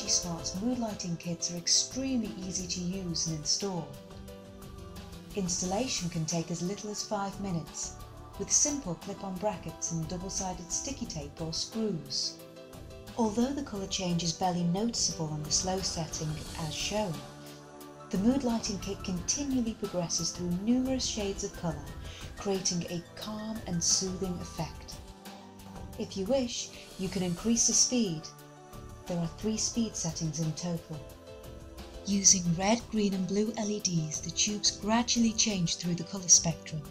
Energy Smart's mood lighting kits are extremely easy to use and install. Installation can take as little as 5 minutes, with simple clip-on brackets and double-sided sticky tape or screws. Although the colour change is barely noticeable on the slow setting as shown, the mood lighting kit continually progresses through numerous shades of colour, creating a calm and soothing effect. If you wish, you can increase the speed. There are 3 speed settings in total. Using red, green and blue LEDs, the tubes gradually change through the colour spectrum.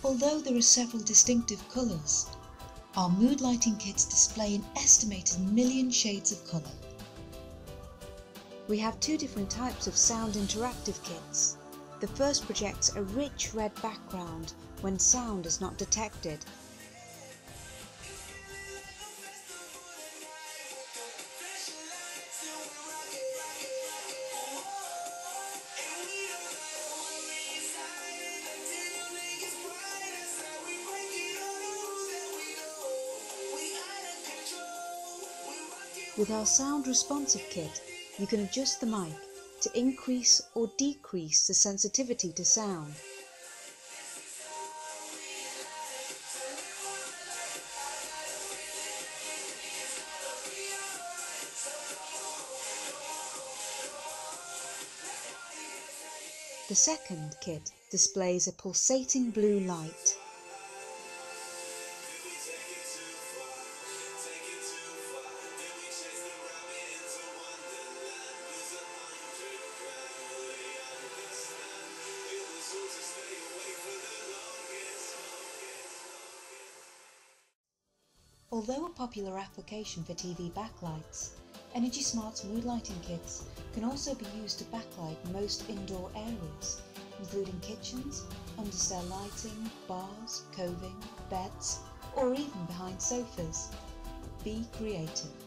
Although there are several distinctive colours, our mood lighting kits display an estimated million shades of colour. We have 2 different types of sound interactive kits. The first projects a rich red background when sound is not detected. With our sound responsive kit, you can adjust the mic to increase or decrease the sensitivity to sound. The second kit displays a pulsating blue light. Although a popular application for TV backlights, Energy Smart's mood lighting kits can also be used to backlight most indoor areas, including kitchens, understair lighting, bars, coving, beds, or even behind sofas. Be creative.